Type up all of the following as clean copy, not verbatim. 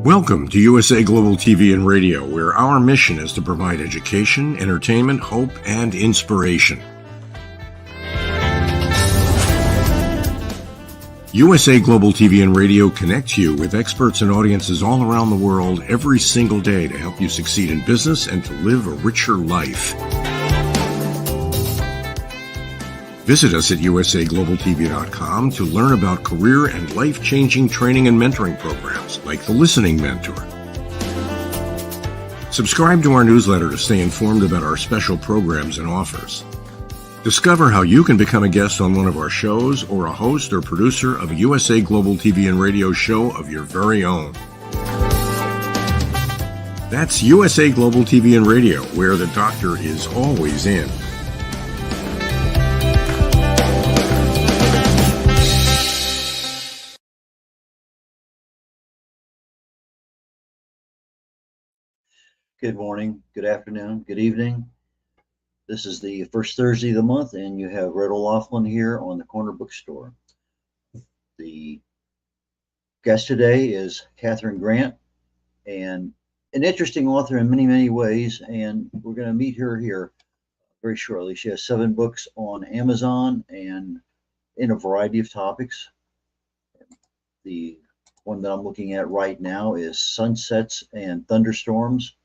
Welcome to USA Global TV and Radio, where our mission is to provide education, entertainment, hope, and inspiration. USA Global TV and Radio connects you with experts and audiences all around the world every single day to help you succeed in business and to live a richer life. Visit us at usaglobaltv.com to learn about career and life-changing training and mentoring programs like the Listening Mentor. Subscribe to our newsletter to stay informed about our special programs and offers. Discover how you can become a guest on one of our shows or a host or producer of a USA Global TV and Radio show of your very own. That's USA Global TV and Radio, where the doctor is always in. Good morning, good afternoon, good evening. This is the first Thursday of the month, and you have red.olaughlin here on the Corner Bookstore. The guest today is Catherine Grant, and an interesting author in many, many ways, and we're going to meet her here very shortly. She has 7 books on Amazon and in a variety of topics. The one that I'm looking at right now is Sunsets and Thunderstorms.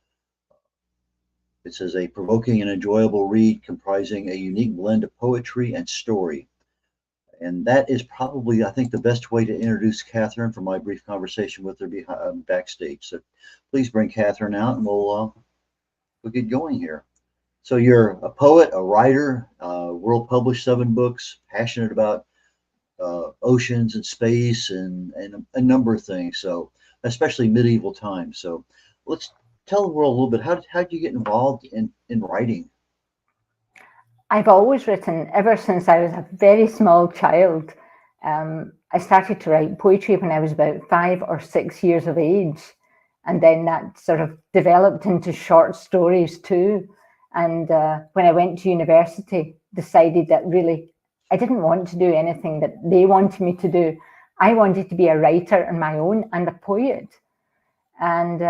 It says a provoking and enjoyable read comprising a unique blend of poetry and story. And that is probably, I think, the best way to introduce Catherine from my brief conversation with her backstage. So please bring Catherine out and we'll get going here. So you're a poet, a writer, world published 7 books, passionate about oceans and space and a number of things. So especially medieval times. So let's tell the world a little bit, how did you get involved in writing? I've always written ever since I was a very small child. I started to write poetry when I was about 5 or 6 years of age. And then that sort of developed into short stories too. And when I went to university, decided that really I didn't want to do anything that they wanted me to do. I wanted to be a writer on my own and a poet. And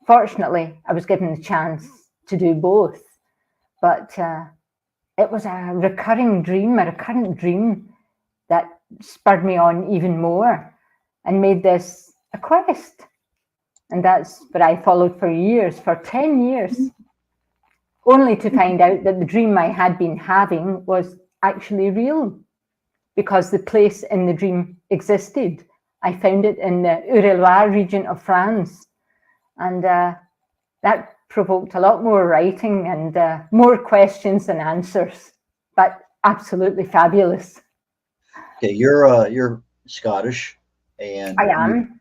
fortunately, I was given the chance to do both, but it was a recurrent dream that spurred me on even more and made this a quest. And that's what I followed for years, for 10 years, only to find out that the dream I had been having was actually real because the place in the dream existed. I found it in the Eure-et-Loir region of France. And that provoked a lot more writing and more questions than answers, but absolutely fabulous. Okay, you're Scottish, and I am.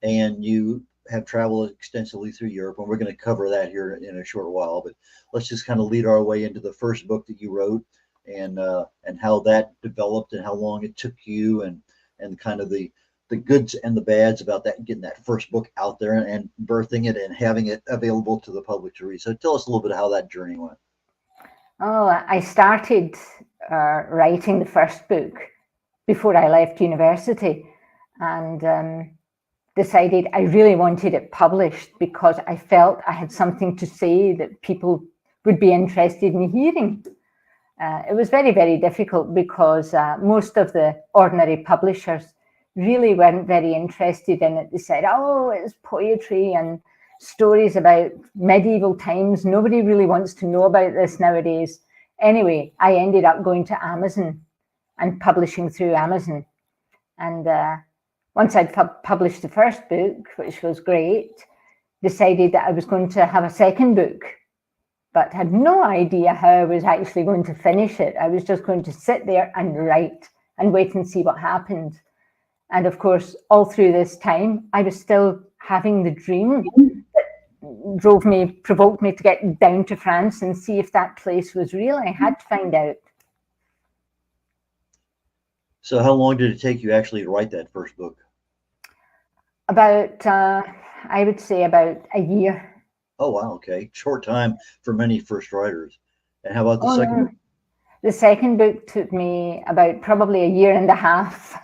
You have traveled extensively through Europe, and we're going to cover that here in a short while. But let's just kind of lead our way into the first book that you wrote, and how that developed, and how long it took you, and kind of the goods and the bads about that, getting that first book out there and birthing it and having it available to the public to read. So tell us a little bit of how that journey went. Oh, I started writing the first book before I left university, and decided I really wanted it published because I felt I had something to say that people would be interested in hearing. It was very, very difficult because most of the ordinary publishers really weren't very interested in it. They said, oh, it's poetry and stories about medieval times. Nobody really wants to know about this nowadays. Anyway, I ended up going to Amazon and publishing through Amazon. And once I'd published the first book, which was great, decided that I was going to have a second book, but had no idea how I was actually going to finish it. I was just going to sit there and write and wait and see what happened. And of course, all through this time, I was still having the dream that provoked me to get down to France and see if that place was real. I had to find out. So how long did it take you actually to write that first book? About, I would say about a year. Oh, wow. Okay. Short time for many first writers. And how about the second book? The second book took me about probably a year and a half.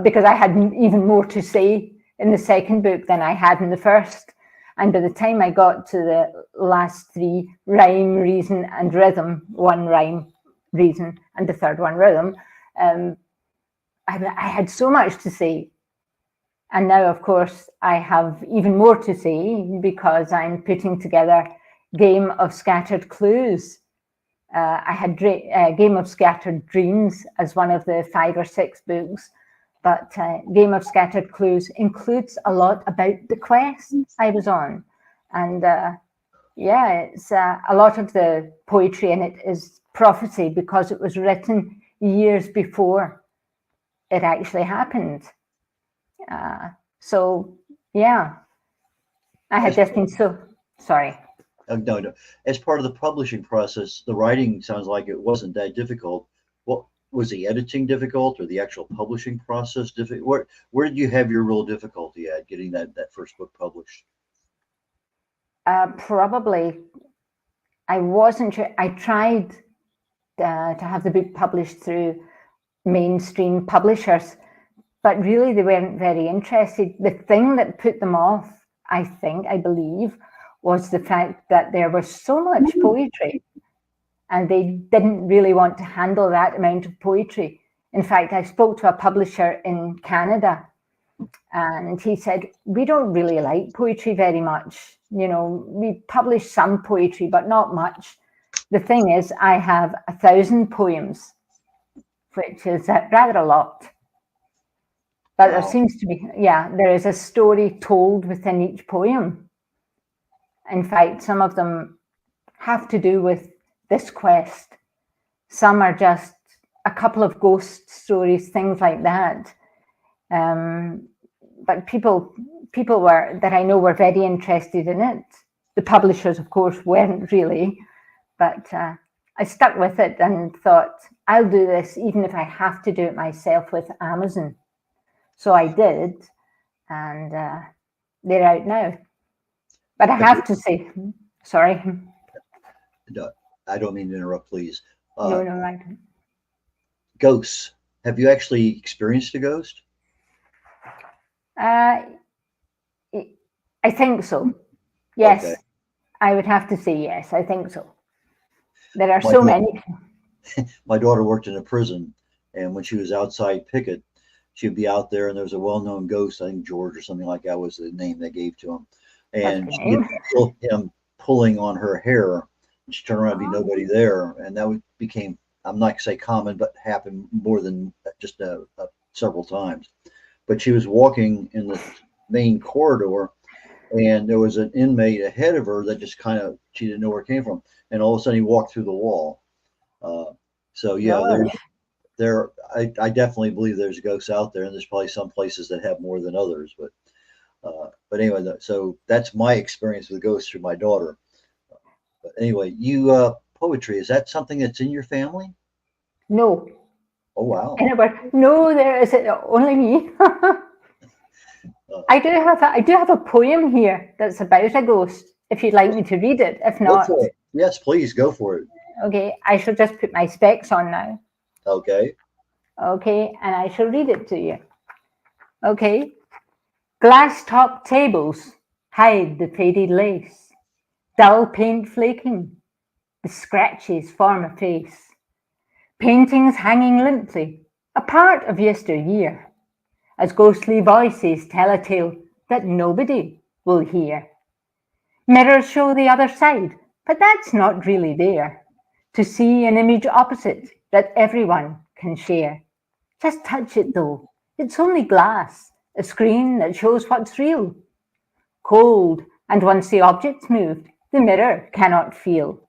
Because I had even more to say in the second book than I had in the first. And by the time I got to the last three, rhyme, reason, and rhythm, one rhyme, reason, and the third one, rhythm, I had so much to say. And now, of course, I have even more to say because I'm putting together Game of Scattered Clues. I had Game of Scattered Dreams as one of the 5 or 6 books, but Game of Scattered Clues includes a lot about the quest I was on. And it's a lot of the poetry in it is prophecy because it was written years before it actually happened. I had just been so sorry. No. As part of the publishing process, the writing sounds like it wasn't that difficult. What was the editing difficult, or the actual publishing process difficult? Where did you have your real difficulty at getting that first book published? Probably, I wasn't sure. I tried to have the book published through mainstream publishers, but really they weren't very interested. The thing that put them off, I believe, was the fact that there was so much poetry and they didn't really want to handle that amount of poetry. In fact, I spoke to a publisher in Canada and he said, we don't really like poetry very much. You know, we publish some poetry, but not much. The thing is, I have 1,000 poems, which is rather a lot. But Wow. there seems to be, there is a story told within each poem. In fact, some of them have to do with this quest. Some are just a couple of ghost stories, things like that. But people that I know were very interested in it. The publishers, of course, weren't really, but I stuck with it and thought, I'll do this even if I have to do it myself with Amazon. So I did, and they're out now. But I have to say, sorry. No, I don't mean to interrupt, please. No, right. Ghosts. Have you actually experienced a ghost? I think so. Yes, Okay. I would have to say yes. I think so. There are so many. My daughter worked in a prison, and when she was outside picket, she'd be out there, and there was a well-known ghost. I think George or something like that was the name they gave to him, and she'd feel him pulling on her hair. And she turned around and be nobody there, and that became, I'm not going to say common, but happened more than just several times. But she was walking in the main corridor, and there was an inmate ahead of her that just she didn't know where it came from, and all of a sudden he walked through the wall. I definitely believe there's ghosts out there, and there's probably some places that have more than others. But anyway, so that's my experience with ghosts through my daughter. But anyway, poetry, is that something that's in your family? No. Oh wow. No, there is only me. I do have a poem here that's about a ghost. If you'd like me to read it, if not, go for it. Yes, please go for it. Okay, I shall just put my specs on now. Okay. Okay, and I shall read it to you. Okay. Glass-top tables hide the faded lace. Dull paint flaking, the scratches form a face. Paintings hanging limply, a part of yesteryear, as ghostly voices tell a tale that nobody will hear. Mirrors show the other side, but that's not really there. To see an image opposite that everyone can share. Just touch it though, it's only glass, a screen that shows what's real. Cold, and once the object's moved, the mirror cannot feel.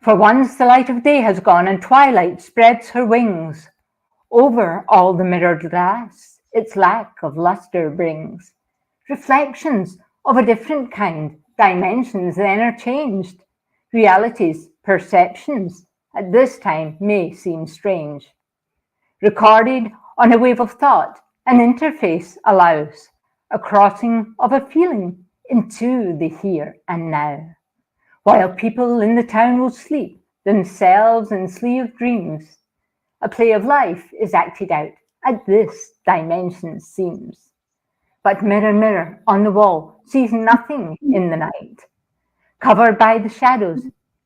For once the light of day has gone and twilight spreads her wings, over all the mirrored glass its lack of luster brings. Reflections of a different kind, dimensions then are changed. Realities, perceptions, at this time may seem strange. Recorded on a wave of thought, an interface allows a crossing of a feeling into the here and now. While people in the town will sleep, themselves in sleep dreams, a play of life is acted out at this dimension seems. but mirror, mirror on the wall, sees nothing in the night. Covered by the shadows,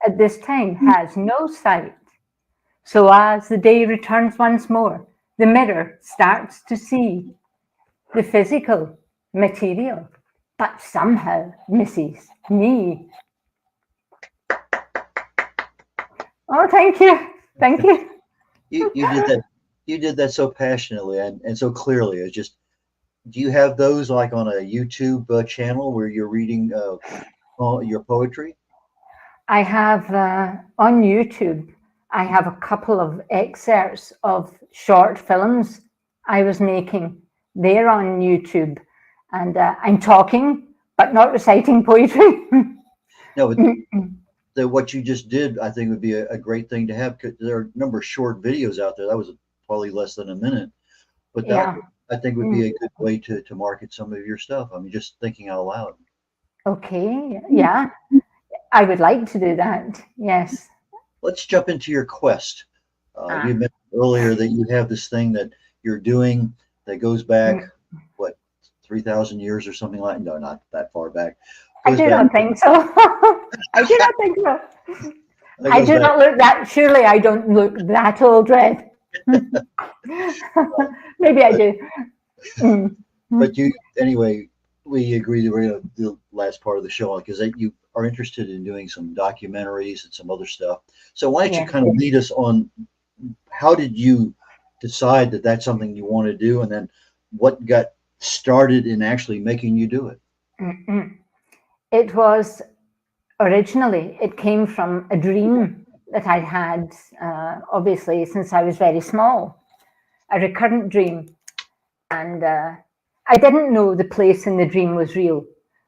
at this time has no sight. So as the day returns once more, the mirror starts to see the physical material, but somehow misses me. Oh, thank you. Thank you. You did that. You did that so passionately and so clearly. It's just, do you have those like on a YouTube channel where you're reading all your poetry? I have on YouTube, I have a couple of excerpts of short films I was making. They're on YouTube, and I'm talking, but not reciting poetry. No, but what you just did, I think, would be a great thing to have. 'Cause there are a number of short videos out there. That was probably less than a minute, but that Yeah. I think would be a good way to market some of your stuff. I mean, just thinking out loud. Okay, yeah, I would like to do that. Yes. Let's jump into your quest. You mentioned earlier that you have this thing that you're doing that goes back, what, 3,000 years or something like? No, not that far back. I do not think so. I do not think so. I do not look that. Surely I don't look that old, Red. Maybe I do. But you, anyway, we agreed that we're going to do the last part of the show because you are interested in doing some documentaries and some other stuff. So why don't you kind of lead us on, how did you decide that that's something you want to do, and then what got started in actually making you do it? It was originally, it came from a dream that I had, obviously, since I was very small, a recurrent dream. And I didn't know the place in the dream was real,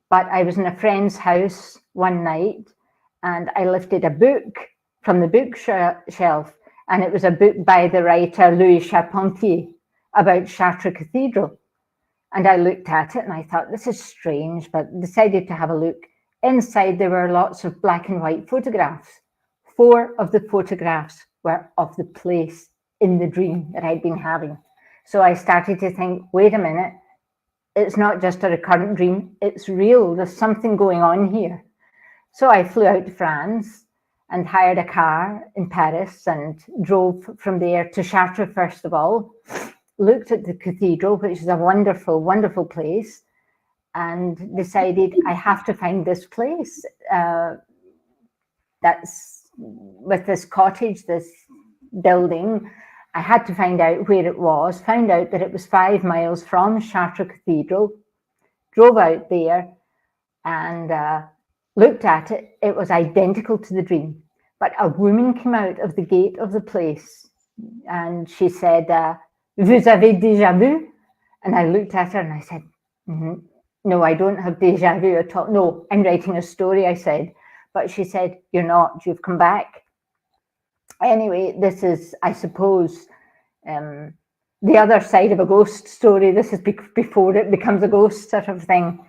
but I was in a friend's house one night and I lifted a book from the bookshelf, and it was a book by the writer Louis Charpentier about Chartres Cathedral. And I looked at it and I thought, this is strange, but decided to have a look. Inside there were lots of black and white photographs. 4 of the photographs were of the place in the dream that I'd been having. So I started to think, wait a minute, it's not just a recurrent dream, it's real, there's something going on here. So I flew out to France and hired a car in Paris and drove from there to Chartres first of all, looked at the cathedral, which is a wonderful, wonderful place, and decided I have to find this place that's with this cottage, this building. I had to find out where it was, found out that it was 5 miles from Chartres Cathedral, drove out there and looked at it. It was identical to the dream, but a woman came out of the gate of the place and she said, "Vous avez déjà vu?" And I looked at her and I said, "No, I don't have déjà vu at all. No, I'm writing a story," I said. But she said, "You're not, you've come back." Anyway, this is, I suppose, the other side of a ghost story. This is before it becomes a ghost sort of thing.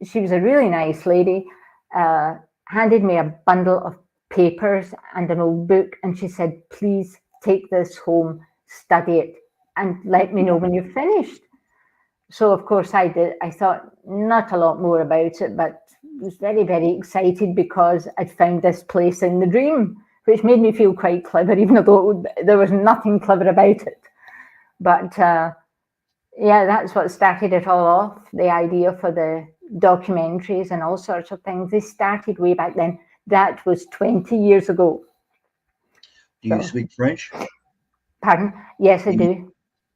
She was a really nice lady, handed me a bundle of papers and an old book, and she said, "Please take this home, study it, and let me know when you're finished." So of course I did. I thought not a lot more about it, but was very, very excited because I'd found this place in the dream, which made me feel quite clever, even though there was nothing clever about it. But yeah, that's what started it all off, the idea for the documentaries and all sorts of things. They started way back then. That was 20 years ago. Do you speak French? Pardon? Yes, I do.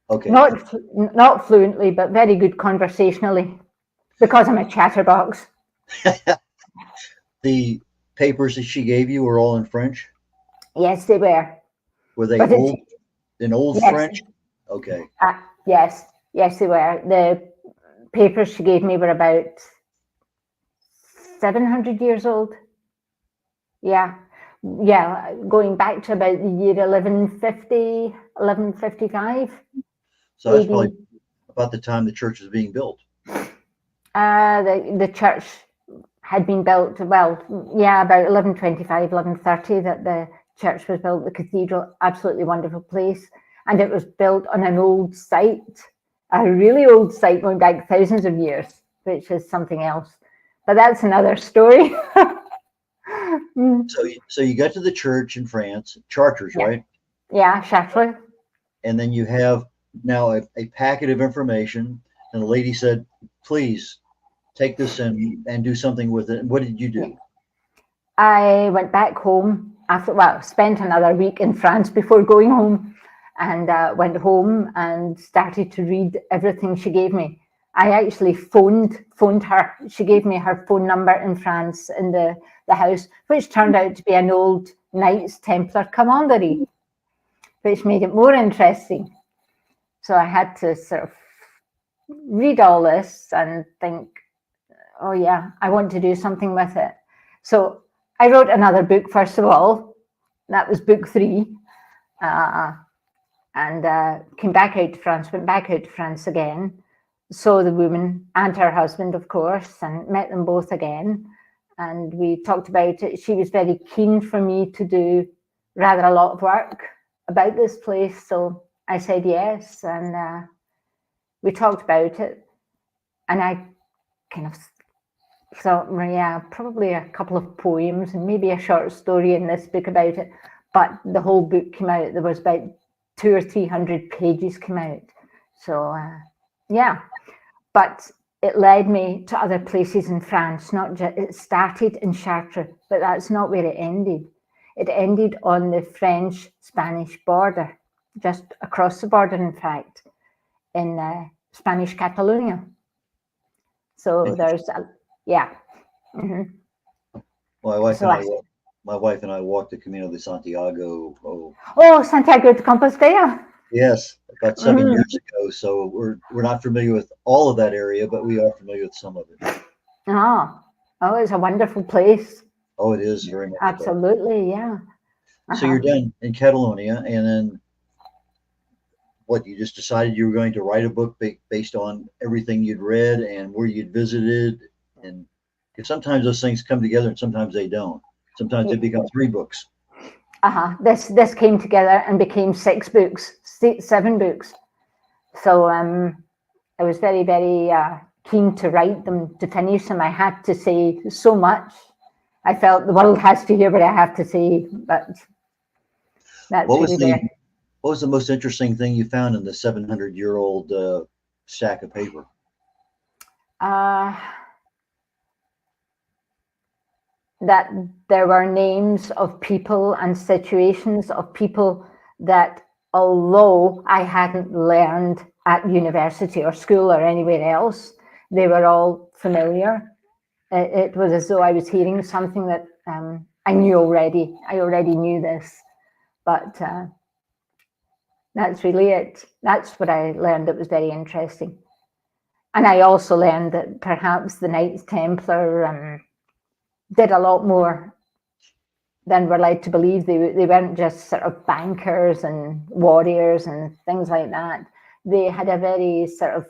Okay. Not fluently, but very good conversationally, because I'm a chatterbox. The papers that she gave you were all in French? Yes, they were. Were they old yes. French? Okay. Yes, they were. The papers she gave me were about 700 years old. Yeah, going back to about the year 1150, 1155. So that's probably about the time the church was being built. The church had been built, well, yeah, about 1125, 1130 that the church was built, the cathedral, absolutely wonderful place. And it was built on an old site a really old site going back thousands of years, which is something else. But that's another story. So you got to the church in France, Chartres, Yeah. right? Yeah, Chartres. And then you have now a packet of information, and the lady said, please take this and do something with it. What did you do? Yeah. I went back home after, well, spent another week in France before going home, and went home and started to read everything she gave me. I actually phoned her. She gave me her phone number in France in the house, which turned out to be an old Knights Templar commandery, which made it more interesting. So I had to sort of read all this and think, oh yeah, I want to do something with it. So I wrote another book, first of all. That was book 3. And came back out to France, went back out to France again, saw the woman and her husband, of course, and met them both again. And we talked about it. She was very keen for me to do rather a lot of work about this place. So I said yes, and we talked about it. And I kind of thought, yeah, probably a couple of poems and maybe a short story in this book about it. But the whole book came out. There was about 200 or 300 pages came out. So yeah, but it led me to other places in France. Not just, it started in Chartres, but that's not where it ended. It ended on the French-Spanish border, just across the border, in fact, in Spanish Catalonia. So there's, yeah. Mm-hmm. My wife and I walked the Camino de Santiago. Oh, Santiago de Compostela. Yes, about 7 years ago. So we're not familiar with all of that area, but we are familiar with some of it. Oh, it's a wonderful place. Oh, it is very much. Absolutely, yeah. So you're done in Catalonia, and then what? You just decided you were going to write a book based on everything you'd read and where you'd visited, and because sometimes those things come together and sometimes they don't. Sometimes they become 3 books. This came together and became 7 books. So I was very, very keen to write them, to finish them. I had to say so much. I felt the world has to hear what I have to say, but that's What was the most interesting thing you found in the 700-year-old stack of paper? That there were names of people and situations of people that, although I hadn't learned at university or school or anywhere else, they were all familiar. It was as though I was hearing something that I knew already. I already knew this, but that's really it. That's what I learned that was very interesting. And I also learned that perhaps the Knights Templar did a lot more than we're led to believe. They weren't just sort of bankers and warriors and things like that. They had a very sort of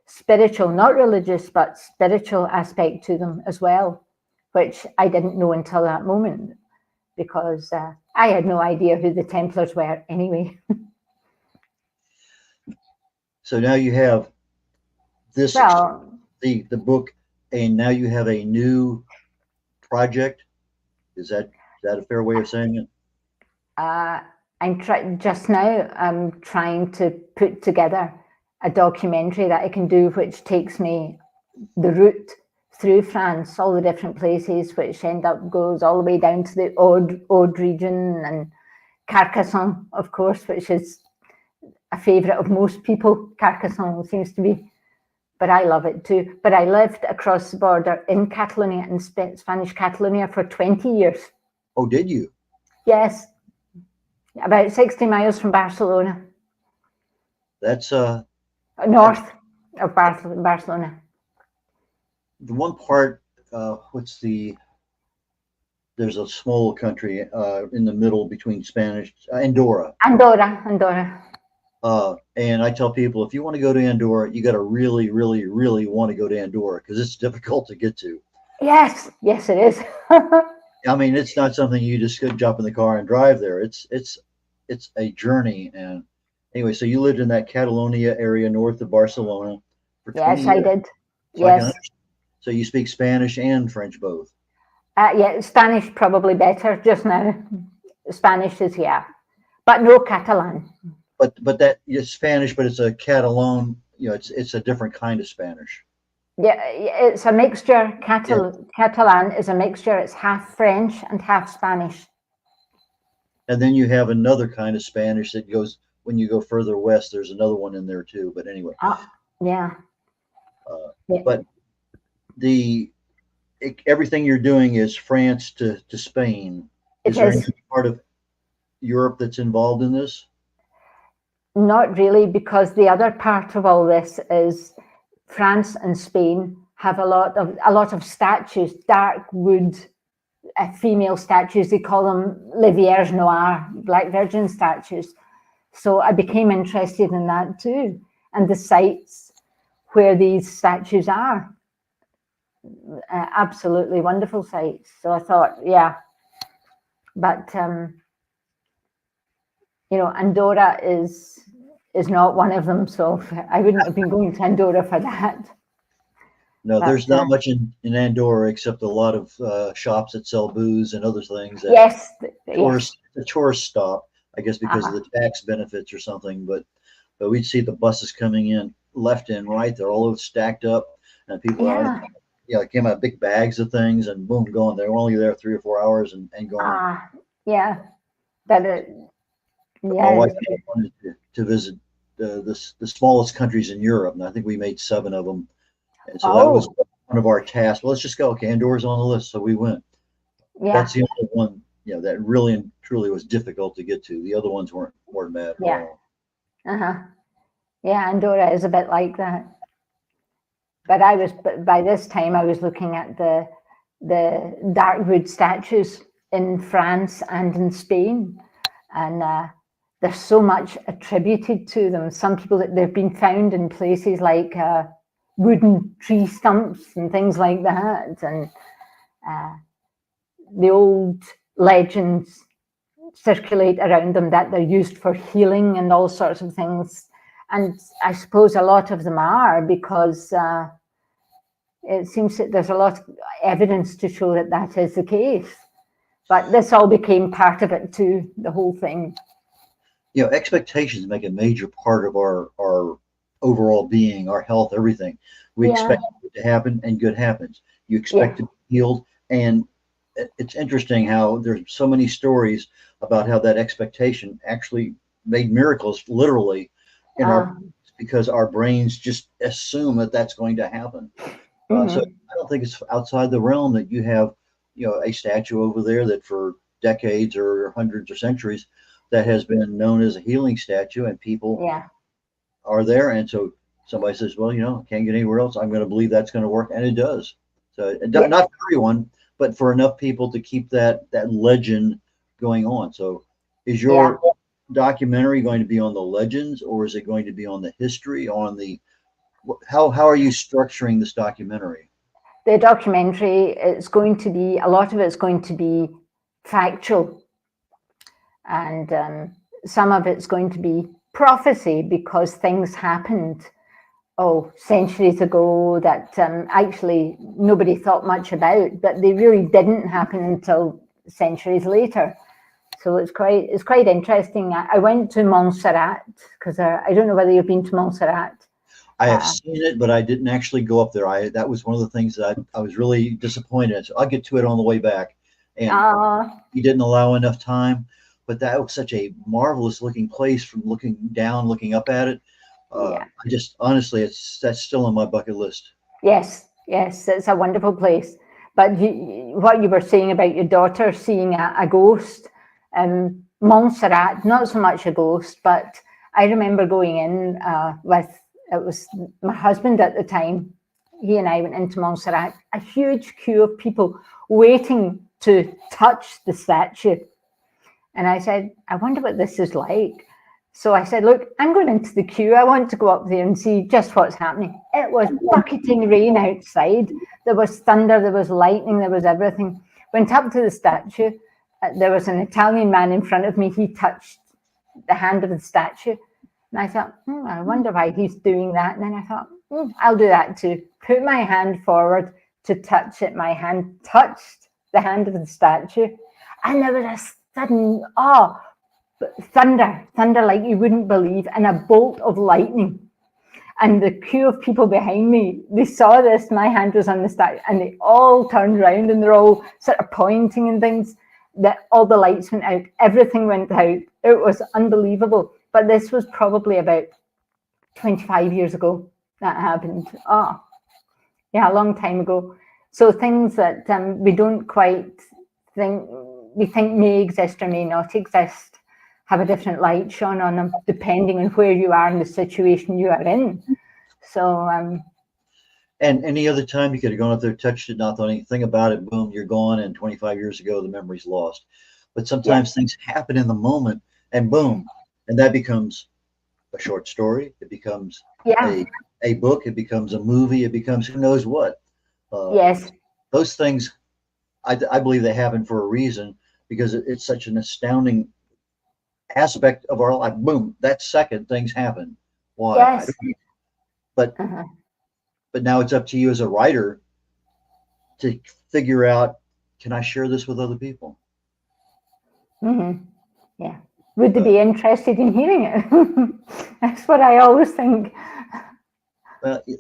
spiritual, not religious, but spiritual aspect to them as well, which I didn't know until that moment, because I had no idea who the Templars were anyway. So now you have this, the book, and now you have a new project. Is that a fair way of saying it? I'm trying to put together a documentary that I can do, which takes me the route through France, all the different places, which goes all the way down to the Aude region and Carcassonne, of course, which is a favourite of most people. Carcassonne seems to be, but I love it too. But I lived across the border in Catalonia, in Spanish Catalonia, for 20 years. Oh, did you? Yes, about 60 miles from Barcelona. That's north of Barcelona. The one part, there's a small country in the middle between Spanish, Andorra. Andorra. And I tell people, if you want to go to Andorra, you got to really, really, really want to go to Andorra, because it's difficult to get to. Yes, it is. I mean, it's not something you just jump in the car and drive there. It's a journey, and Anyway, so you lived in that Catalonia area north of Barcelona for 20 Yes, I years. did. So I can Yes. understand. So you speak Spanish and French both. Yeah, Spanish probably better just now. Spanish is, yeah, but no Catalan. But that is Spanish, but it's a Catalan. It's a different kind of Spanish. Yeah, it's a mixture. Yeah. Catalan is a mixture. It's half French and half Spanish. And then you have another kind of Spanish that goes when you go further west. There's another one in there too. But anyway, Yeah. Yeah. but everything you're doing is France to Spain. Is It there is. any part of Europe that's involved in this? Not really, because the other part of all this is France and Spain have a lot of statues, dark wood, female statues. They call them les Vierges Noires, Black Virgin statues. So I became interested in that too, and the sites where these statues are. Absolutely wonderful sites. So I thought, yeah, but Andorra is not one of them. So I wouldn't have been going to Andorra for that. No, But, there's not much in Andorra except a lot of shops that sell booze and other things. That yes, the tourist stop, I guess, because of the tax benefits or something. But we'd see the buses coming in left and right. They're all stacked up, and people are came out big bags of things, and boom, gone. They're only there 3 or 4 hours and gone. Yeah, that My wife wanted to visit the smallest countries in Europe, and I think we made 7 of them. And so that was one of our tasks. Well, let's just go. Okay, Andorra's on the list, so we went. Yeah. That's the only one, that really and truly was difficult to get to. The other ones weren't bad at all. Yeah, Andorra is a bit like that. But by this time I was looking at the dark wood statues in France and in Spain, and there's so much attributed to them. Some people that they've been found in places like wooden tree stumps and things like that, and the old legends circulate around them that they're used for healing and all sorts of things. And I suppose a lot of them are, because it seems that there's a lot of evidence to show that that is the case. But this all became part of it too, the whole thing. Expectations make a major part of our overall being, our health, everything. We expect it to happen, and good happens. You expect to be healed, and it's interesting how there's so many stories about how that expectation actually made miracles, literally, in our, because our brains just assume that that's going to happen. So I don't think it's outside the realm that you have, a statue over there that for decades or hundreds or centuries that has been known as a healing statue, and people are there. And so somebody says, well, I can't get anywhere else. I'm going to believe that's going to work. And it does. So not for everyone, but for enough people to keep that legend going on. So is your documentary going to be on the legends, or is it going to be on the history, on the, how are you structuring this documentary? The documentary, it's going to be, a lot of it's going to be factual, and some of it's going to be prophecy, because things happened centuries ago that actually nobody thought much about, but they really didn't happen until centuries later. So it's quite interesting. I went to Montserrat, because I don't know whether you've been to Montserrat. I have seen it, but I didn't actually go up there. That was one of the things that I was really disappointed. So I'll get to it on the way back. And he didn't allow enough time, but that was such a marvelous looking place from looking down, looking up at it. I just, honestly, that's still on my bucket list. Yes, it's a wonderful place. But what you were saying about your daughter seeing a ghost, Montserrat, not so much a ghost, but I remember going in it was my husband at the time. He and I went into Montserrat, a huge queue of people waiting to touch the statue. And I said, I wonder what this is like. So I said, look, I'm going into the queue. I want to go up there and see just what's happening. It was bucketing rain outside. There was thunder, there was lightning, there was everything. Went up to the statue. There was an Italian man in front of me. He touched the hand of the statue. And I thought, I wonder why he's doing that. And then I thought, I'll do that too. Put my hand forward to touch it. My hand touched the hand of the statue. And there was a sudden, thunder like you wouldn't believe, and a bolt of lightning. And the queue of people behind me, they saw this, my hand was on the statue, and they all turned around and they're all sort of pointing and things. That all the lights went out, everything went out. It was unbelievable. But this was probably about 25 years ago that happened. A long time ago. So things that we don't quite think, we think may exist or may not exist, have a different light shone on them, depending on where you are in the situation you are in. So, and any other time you could have gone up there, touched it, not thought anything about it, boom, you're gone, and 25 years ago, the memory's lost. But sometimes things happen in the moment, and boom, and that becomes a short story. It becomes a book. It becomes a movie. It becomes who knows what. Yes. Those things, I believe they happen for a reason, because it's such an astounding aspect of our life. Boom, that second things happen. Why? Yes. But now it's up to you as a writer to figure out, can I share this with other people? Yeah. Would they be interested in hearing it? That's what I always think.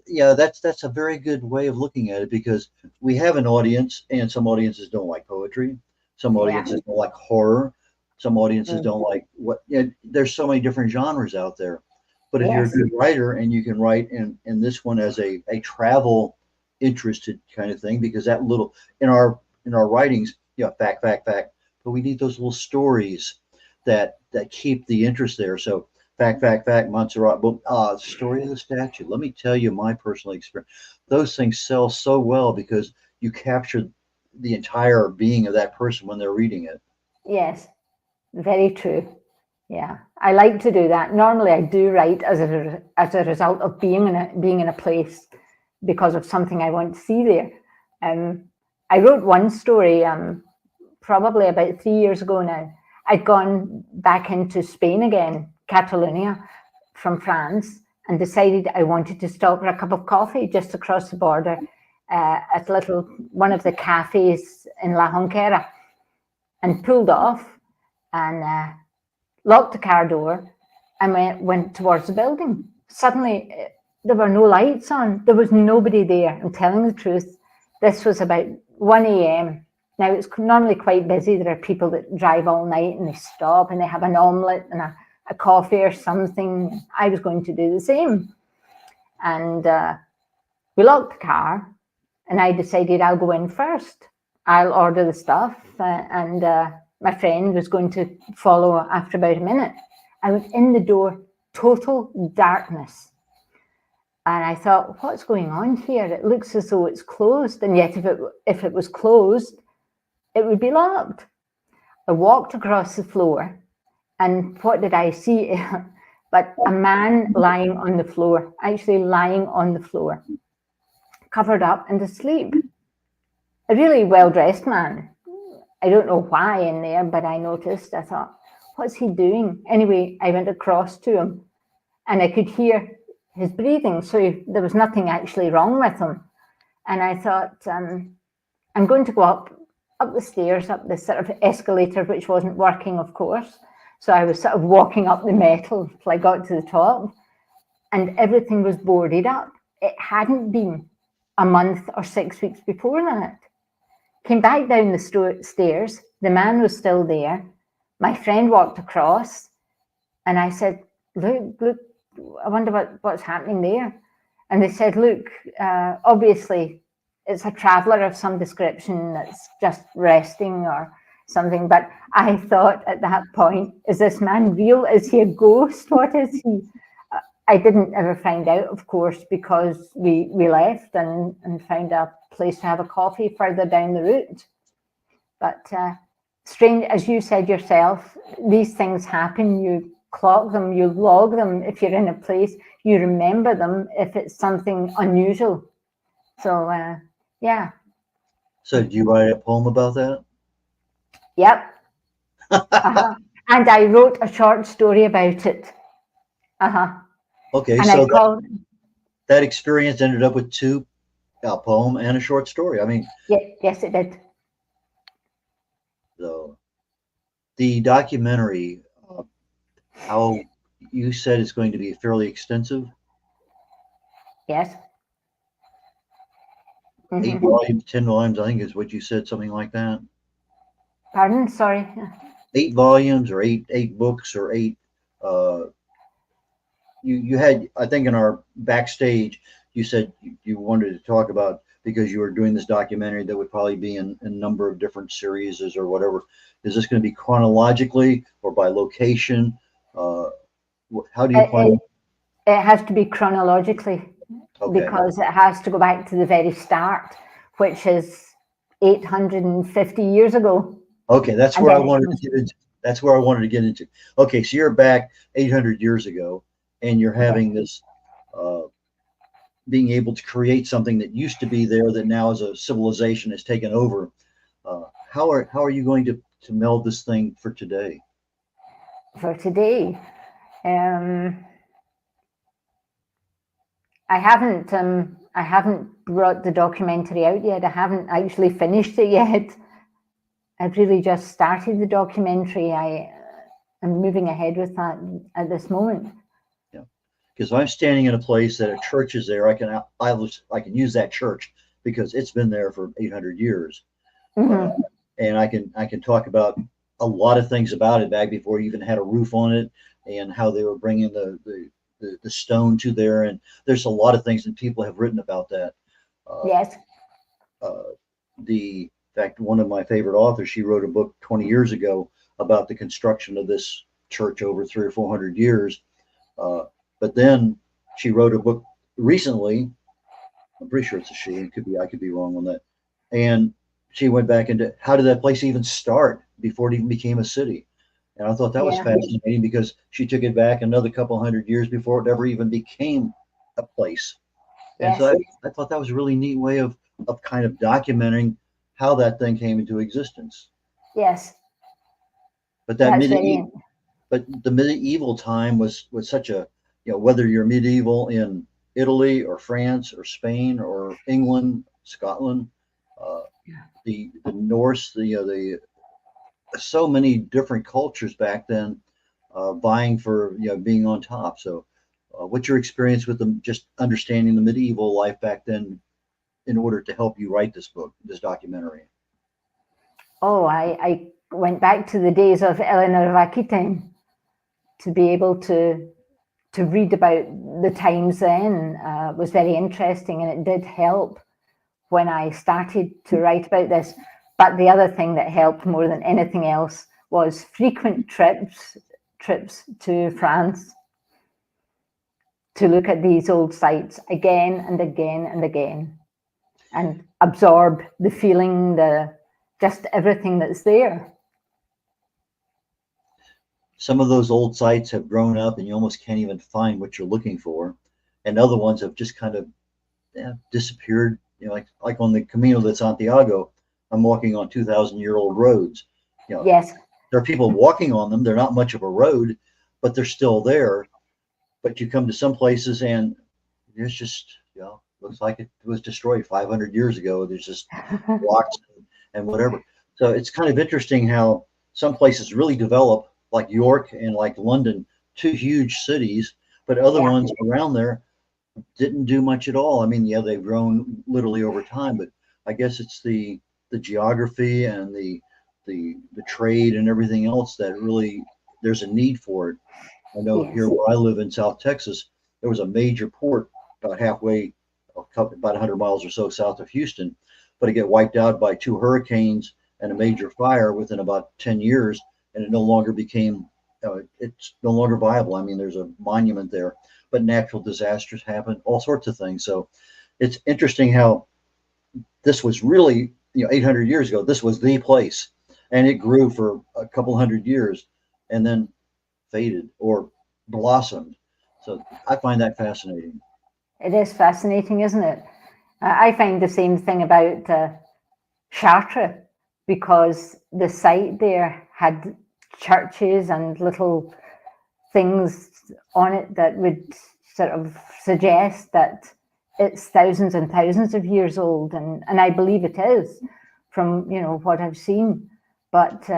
Yeah, that's a very good way of looking at it, because we have an audience, and some audiences don't like poetry. Some audiences don't like horror. Some audiences don't like there's so many different genres out there. But if you're a good writer and you can write in this one as a travel interested kind of thing, because that little in our writings, fact, but we need those little stories that keep the interest there. So fact, Montserrat, boom, story of the statue. Let me tell you my personal experience. Those things sell so well because you capture the entire being of that person when they're reading it. Yes, very true. Yeah, I like to do that. Normally, I do write as a result of being in a place because of something I want to see there. I wrote one story probably about 3 years ago now. I'd gone back into Spain again, Catalonia, from France, and decided I wanted to stop for a cup of coffee just across the border at one of the cafes in La Jonquera, and pulled off and locked the car door and went towards the building. Suddenly, there were no lights on. There was nobody there. I'm telling the truth. This was about 1 a.m. Now, it's normally quite busy. There are people that drive all night and they stop and they have an omelette and a coffee or something. I was going to do the same. And we locked the car, and I decided I'll go in first. I'll order the stuff, and my friend was going to follow after about a minute. I was in the door, total darkness. And I thought, what's going on here? It looks as though it's closed. And yet if it was closed, it would be locked. I walked across the floor, and what did I see? But a man lying on the floor, actually lying on the floor, covered up and asleep. A really well-dressed man. I don't know why in there, but I noticed. I thought, what's he doing? Anyway, I went across to him, and I could hear his breathing. So there was nothing actually wrong with him. And I thought, I'm going to go up the stairs, up this sort of escalator, which wasn't working, of course. So I was sort of walking up the metal till I got to the top, and everything was boarded up. It hadn't been a month or 6 weeks before that. Came back down the stairs. The man was still there. My friend walked across, and I said, look, I wonder what's happening there. And they said, look, obviously it's a traveler of some description that's just resting or something. But I thought at that point, is this man real? Is he a ghost? What is he? I didn't ever find out, of course, because we left and found a place to have a coffee further down the route. But strange, as you said yourself, these things happen. You clock them, you log them. If you're in a place, you remember them if it's something unusual. So, yeah. So did you write a poem about that? Yep. And I wrote a short story about it. Okay, And so I call, that experience ended up with two, a poem and a short story. I mean, yeah, yes, it did. the documentary, how you said it's going to be fairly extensive. Yes. 8 volumes, 10 volumes, I think is what you said, something like that. Pardon, sorry. 8 volumes or eight books or eight. Uh, you had, I think, in our backstage, you said you wanted to talk about, because you were doing this documentary that would probably be in a number of different series or whatever. Is this going to be chronologically or by location? How do you It, plan? it, it has to be chronologically, Okay. because it has to go back to the very start, which is 850 years ago. Okay, that's And where I then it wanted comes, to get into. That's where I wanted to get into. Okay, so you're back 800 years ago, and you're yes, having this, uh, being able to create something that used to be there that now as a civilization has taken over. How are you going to meld this thing for today? for today. Um, I haven't brought the documentary out yet. I haven't actually finished it yet. I've really just started the documentary. I'm moving ahead with that at this moment. Yeah, because if I'm standing in a place that a church is there, I can use that church because it's been there for 800 years, and I can talk about a lot of things about it back before you even had a roof on it, and how they were bringing the stone to there, and there's a lot of things that people have written about that. Yes. Uh, the in fact, one of my favorite authors, she wrote a book 20 years ago about the construction of this church over 300 or 400 years. But then she wrote a book recently. I'm pretty sure it's a she. It could be, I could be wrong on that. And she went back into how did that place even start before it even became a city. And I thought that was Yeah. fascinating because she took it back another couple hundred years before it ever even became a place. And Yes. so I thought that was a really neat way of kind of documenting how that thing came into existence. Yes. But that That's medieval, very. but the medieval time was such a, whether you're medieval in Italy or France or Spain or England, Scotland, uh, the Norse, the so many different cultures back then, vying for being on top. So, what's your experience with them? Just understanding the medieval life back then, in order to help you write this book, this documentary. Oh, I went back to the days of Eleanor of Aquitaine to be able to read about the times then. Was very interesting, and it did help when I started to write about this. But the other thing that helped more than anything else was frequent trips to France to look at these old sites again and again and again, and absorb the feeling, just everything that's there. Some of those old sites have grown up and you almost can't even find what you're looking for. And other ones have just kind of disappeared. Like on the Camino de Santiago, I'm walking on 2,000-year-old roads. Yes. There are people walking on them. They're not much of a road, but they're still there. But you come to some places and there's just, looks like it was destroyed 500 years ago. There's just rocks and whatever. So it's kind of interesting how some places really develop, like York and like London, two huge cities, but other Yeah. ones around there didn't do much at all. I mean, yeah, they've grown literally over time, but I guess it's the geography and the trade and everything else that really there's a need for it. I know Yes. here where I live in South Texas, there was a major port about halfway, about 100 miles or so south of Houston, but it got wiped out by two hurricanes and a major fire within about 10 years, and it no longer became, it's no longer viable. I mean, there's a monument there, but natural disasters happen, all sorts of things. So it's interesting how this was really, 800 years ago, this was the place, and it grew for a couple hundred years and then faded or blossomed. So I find that fascinating. It is fascinating, isn't it? I find the same thing about Chartres, because the site there had churches and little things on it that would sort of suggest that it's thousands and thousands of years old, and I believe it is from, you know, what I've seen. But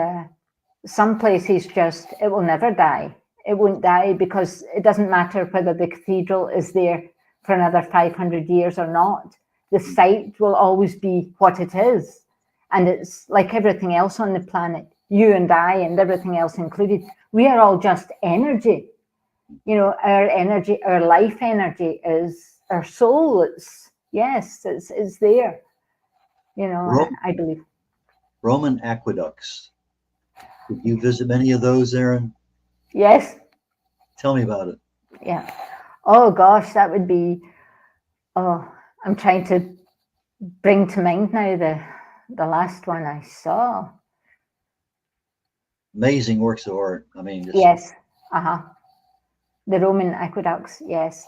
some places just, it will never die. It won't die because it doesn't matter whether the cathedral is there for another 500 years or not. The site will always be what it is. And it's like everything else on the planet, you and I and everything else included, we are all just energy. You know, our energy, our life energy is our soul. It's, yes, it's there. You know, I believe. Roman aqueducts. Did you visit many of those, Aaron? Yes. Tell me about it. Yeah. Oh gosh, that would be, oh, I'm trying to bring to mind now the last one I saw. Amazing works of art. I mean, just... Yes. The Roman aqueducts, yes.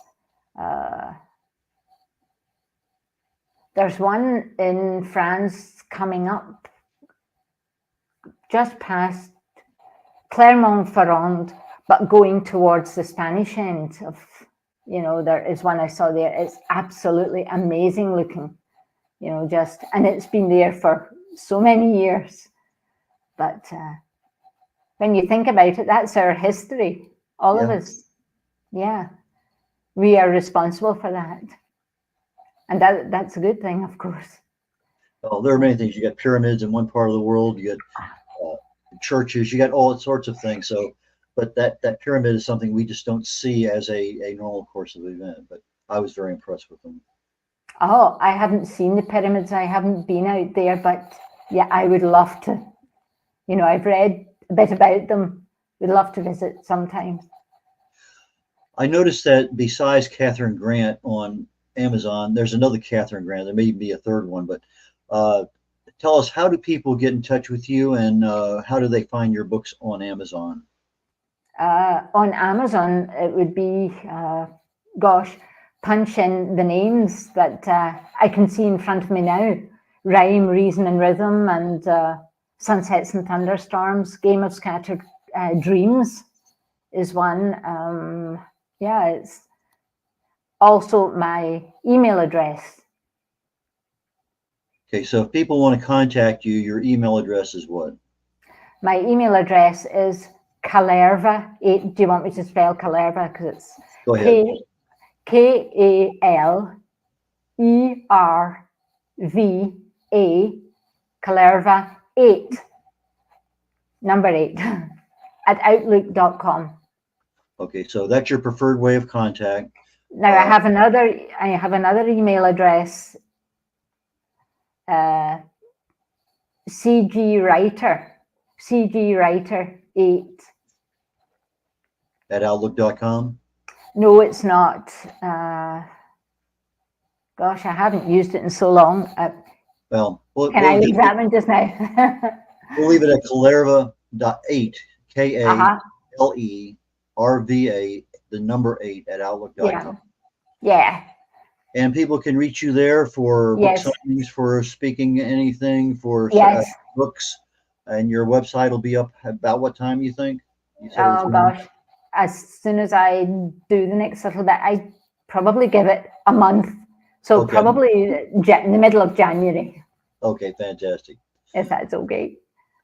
There's one in France coming up just past Clermont-Ferrand, but going towards the Spanish end of, you know, there is one I saw there. It's absolutely amazing looking, you know, just, and it's been there for so many years. But when you think about it, that's our history, all of us. Yeah, we are responsible for that. And that's a good thing, of course. Oh, there are many things. You got pyramids in one part of the world, you got churches, you got all sorts of things. So, but that pyramid is something we just don't see as a normal course of event. But I was very impressed with them. Oh, I haven't seen the pyramids. I haven't been out there, but yeah, I would love to. You know, I've read a bit about them. Would love to visit sometimes. I noticed that besides Catherine Grant on Amazon, there's another Catherine Grant. There may be a third one, but tell us, how do people get in touch with you, and how do they find your books on Amazon? On Amazon, it would be, gosh, punch in the names that I can see in front of me now. Rhyme, Reason and Rhythm, and Sunsets and Thunderstorms. Game of Scattered Dreams is one. Yeah, it's also my email address. Okay, so if people want to contact you, your email address is what? My email address is Kalerva. Do you want me to spell Kalerva? Because it's Go ahead. Kalerva, Kalerva 8, number 8, at outlook.com. Okay, so that's your preferred way of contact. Now I have another email address, cgwriter 8 at outlook.com. No, it's not. Gosh, I haven't used it in so long. Well, can I leave that one just now? We'll leave it at Kalerva.8, KALERVA, the number 8 at outlook.com. Yeah. And people can reach you there for book signings, for speaking, anything, for books. And your website will be up about what time, you think? Oh gosh, as soon as I do the next little bit, I probably give it a month. So probably in the middle of January. Okay, fantastic. If that's okay.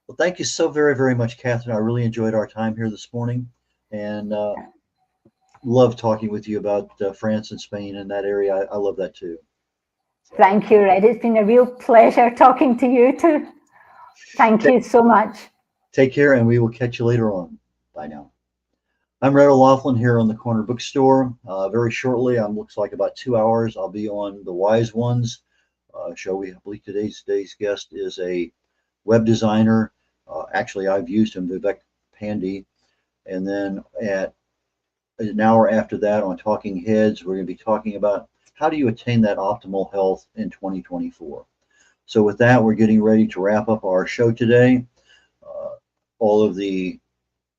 Well, thank you so very, very much, Catherine. I really enjoyed our time here this morning, and love talking with you about France and Spain and that area. I love that too. Thank you, Red. It's been a real pleasure talking to you too. Thank you so much. Take care, and we will catch you later on. Bye now. I'm red.olaughlin here on the Corner Bookstore. Very shortly, looks like about 2 hours, I'll be on the Wise Ones show. I believe today's guest is a web designer. Actually, I've used him, Vivek Pandey. And then at an hour after that on Talking Heads, we're going to be talking about how do you attain that optimal health in 2024. So with that, we're getting ready to wrap up our show today. All of the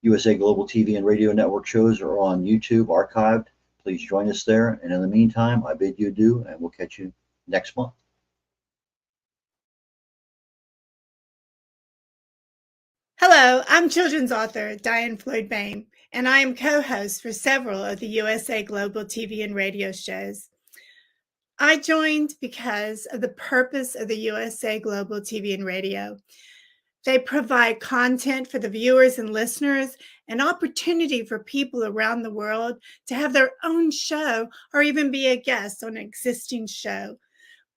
USA Global TV and Radio Network shows are on YouTube, archived. Please join us there. And in the meantime, I bid you adieu, and we'll catch you next month. Hello, I'm children's author Diane Floyd Bain, and I am co-host for several of the USA Global TV and radio shows. I joined because of the purpose of the USA Global TV and radio. They provide content for the viewers and listeners, an opportunity for people around the world to have their own show or even be a guest on an existing show.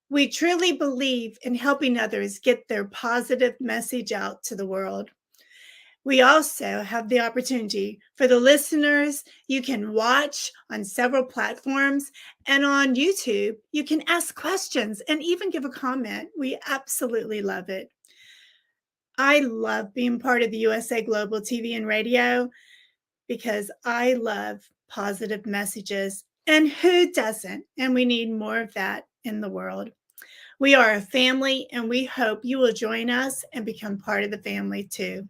We truly believe in helping others get their positive message out to the world. We also have the opportunity for the listeners. You can watch on several platforms, and on YouTube, you can ask questions and even give a comment. We absolutely love it. I love being part of the USA Global TV and radio because I love positive messages. And who doesn't? And we need more of that in the world. We are a family, and we hope you will join us and become part of the family too.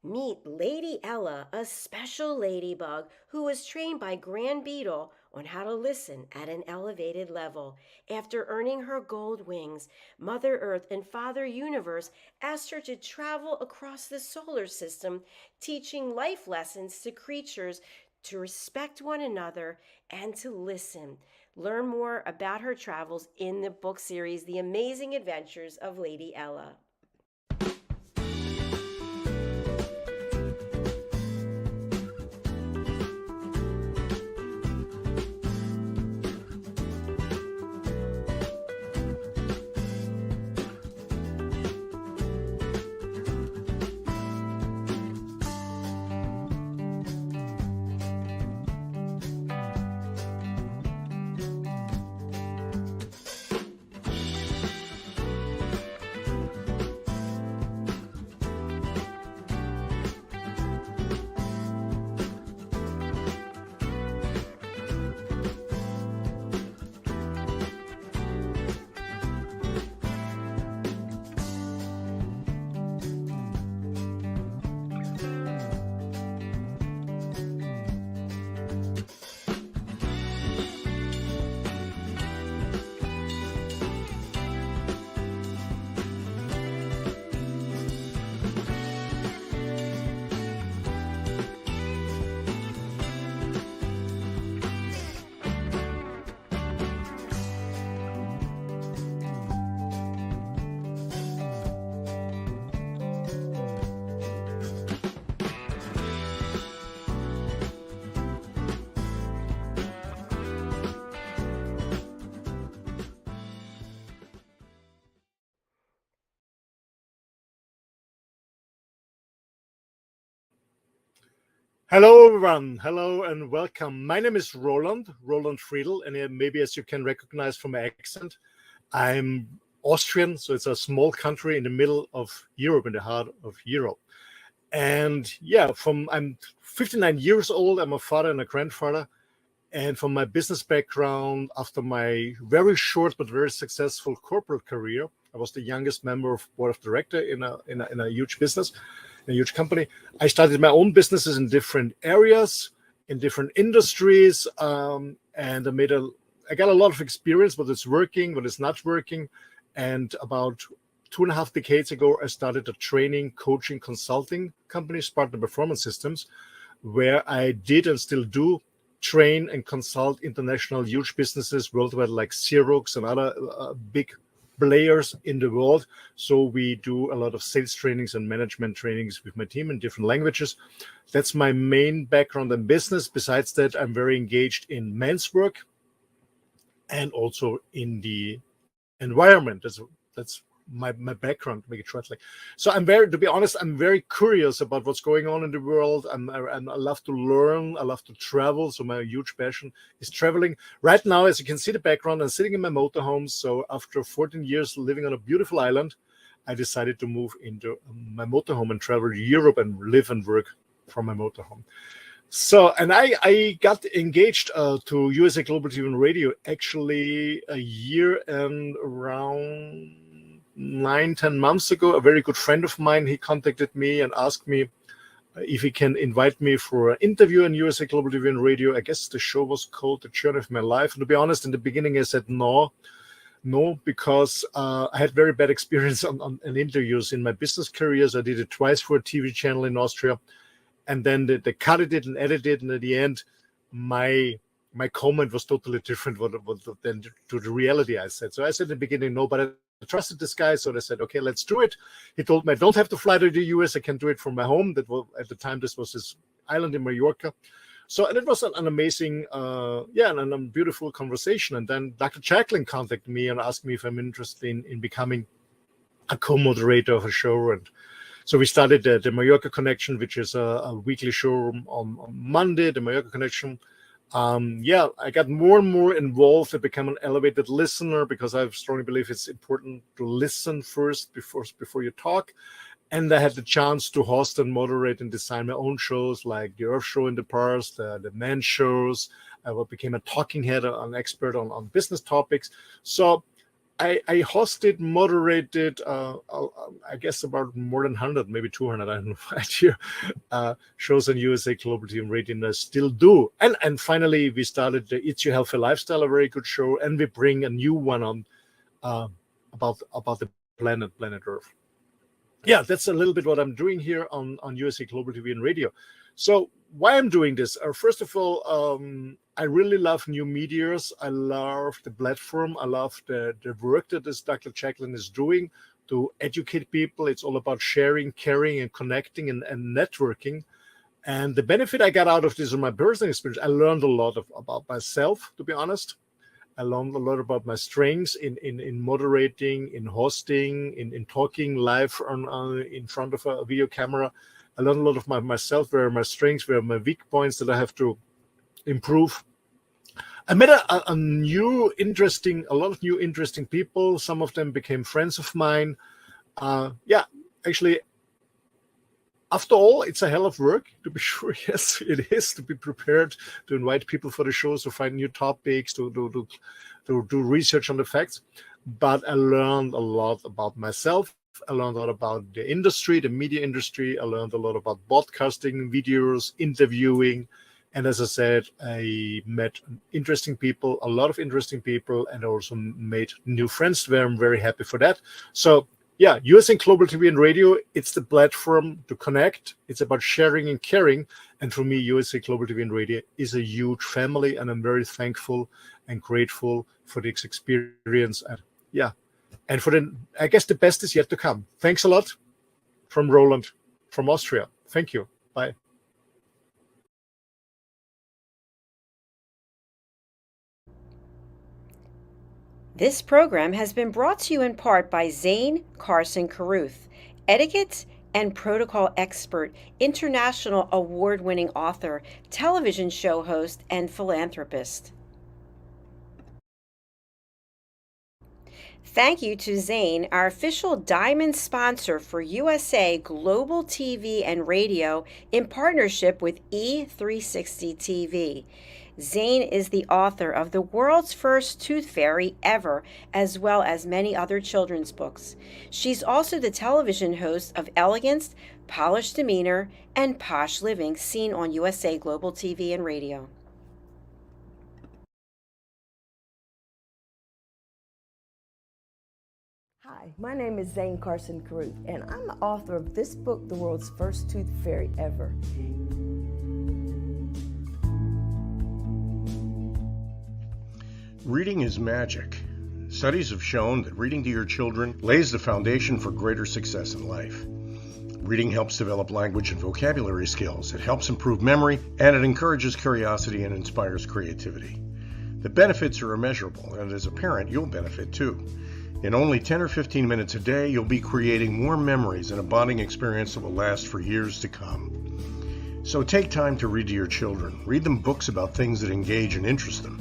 Meet Lady Ella, a special ladybug who was trained by Grand Beetle on how to listen at an elevated level. After earning her gold wings, Mother Earth and Father Universe asked her to travel across the solar system, teaching life lessons to creatures to respect one another and to listen. Learn more about her travels in the book series, The Amazing Adventures of Lady Ella. Hello, everyone. Hello and welcome. My name is Roland Friedel, and maybe as you can recognize from my accent, I'm Austrian, so it's a small country in the middle of Europe, in the heart of Europe. And yeah, I'm 59 years old. I'm a father and a grandfather. And from my business background, after my very short but very successful corporate career, I was the youngest member of board of director in a huge business, in a huge company. I started my own businesses in different areas, in different industries, and I got a lot of experience, what is working, what is not working. And about 2.5 decades ago, I started a training, coaching, consulting company, Spartan Performance Systems, where I did and still do train and consult international huge businesses worldwide like Xerox and other big players in the world. So we do a lot of sales trainings and management trainings with my team in different languages. That's my main background in business. Besides that, I'm very engaged in men's work and also in the environment. That's my background, make it short. So to be honest, I'm very curious about what's going on in the world. I love to learn. I love to travel. So my huge passion is traveling. Right now, as you can see the background, I'm sitting in my motorhome. So after 14 years living on a beautiful island, I decided to move into my motorhome and travel to Europe and live and work from my motorhome. So, and I got engaged to USA Global TV and Radio actually a year and around 9-10 months ago. A very good friend of mine, he contacted me and asked me if he can invite me for an interview on USA Global TV and Radio. I guess the show was called The Journey of My Life. And to be honest, in the beginning I said no, because I had very bad experience on interviews in my business careers. I did it twice for a TV channel in Austria. And then they cut it and edited it, and at the end, my comment was totally different than to the reality I said. So I said in the beginning, no, but I trusted this guy, so they said, okay, let's do it. He told me I don't have to fly to the US, I can do it from my home. That was, at the time, this was his island in Mallorca. So, and it was an amazing, and a beautiful conversation. And then Dr. Jacalyn contacted me and asked me if I'm interested in becoming a co-moderator of a show. And so we started the Mallorca Connection, which is a weekly show on Monday, the Mallorca Connection. I got more and more involved. I became an elevated listener because I strongly believe it's important to listen first before you talk. And I had the chance to host and moderate and design my own shows like the Earth Show in the past, the Men shows. I became a talking head, an expert on business topics. So I hosted, moderated, I guess about more than 100, maybe 200, I have no idea, shows on USA Global TV and Radio, and I still do. And finally, we started the It's Your Healthy Lifestyle, a very good show, and we bring a new one on about the planet Earth. Yeah, that's a little bit what I'm doing here on USA Global TV and Radio. So why I'm doing this? First of all, I really love new medias. I love the platform. I love the work that this Dr. Jacalyn is doing to educate people. It's all about sharing, caring, and connecting and networking. And the benefit I got out of this in my personal experience, I learned a lot about myself, to be honest. I learned a lot about my strengths in moderating, in hosting, in talking live in front of a video camera. I learned a lot of myself, where my strengths, where my weak points that I have to improve. I met a lot of new interesting people. Some of them became friends of mine. Actually, after all, it's a hell of work, to be sure. Yes, it is, to be prepared to invite people for the shows, to find new topics, to do research on the facts. But I learned a lot about myself. I learned a lot about the industry, the media industry. I learned a lot about broadcasting, videos, interviewing. And as I said, I met interesting people, a lot of interesting people, and also made new friends where I'm very happy for that. So yeah, USA Global TV and Radio, it's the platform to connect. It's about sharing and caring. And for me, USA Global TV and Radio is a huge family, and I'm very thankful and grateful for this experience. And for I guess the best is yet to come. Thanks a lot from Roland from Austria. Thank you. Bye. This program has been brought to you in part by Zane Carson Carruth, etiquette and protocol expert, international award-winning author, television show host, and philanthropist. Thank you to Zane, our official diamond sponsor for USA Global TV and Radio in partnership with E360 TV. Zane is the author of the world's first tooth fairy ever, as well as many other children's books. She's also the television host of Elegance, Polished Demeanor, and Posh Living, seen on USA Global TV and Radio. Hi, my name is Zane Carson Carruth, and I'm the author of this book, The World's First Tooth Fairy Ever. Reading is magic. Studies have shown that reading to your children lays the foundation for greater success in life. Reading helps develop language and vocabulary skills. It helps improve memory, and it encourages curiosity and inspires creativity. The benefits are immeasurable, and as a parent, you'll benefit too. In only 10 or 15 minutes a day, you'll be creating more memories and a bonding experience that will last for years to come. So take time to read to your children. Read them books about things that engage and interest them.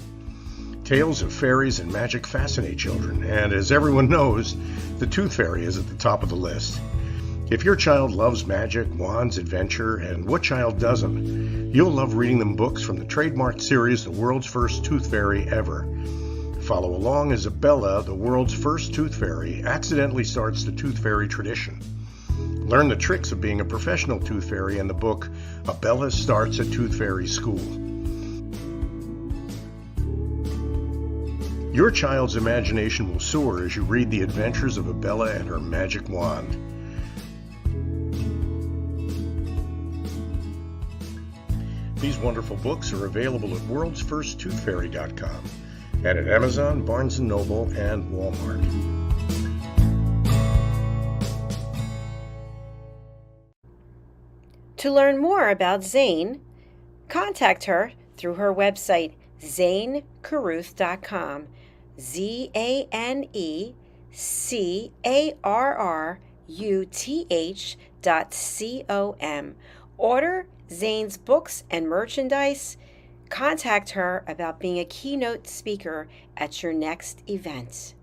Tales of fairies and magic fascinate children, and as everyone knows, the Tooth Fairy is at the top of the list. If your child loves magic, wands, adventure, and what child doesn't, you'll love reading them books from the trademarked series, The World's First Tooth Fairy Ever. Follow along as Bella, the world's first tooth fairy, accidentally starts the tooth fairy tradition. Learn the tricks of being a professional tooth fairy in the book, Bella Starts a Tooth Fairy School. Your child's imagination will soar as you read the adventures of Bella and her magic wand. These wonderful books are available at worldsfirsttoothfairy.com and at Amazon, Barnes & Noble, and Walmart. To learn more about Zane, contact her through her website, zanecarruth.com, ZANECARRUTH.com. Order Zane's books and merchandise. Contact her about being a keynote speaker at your next event.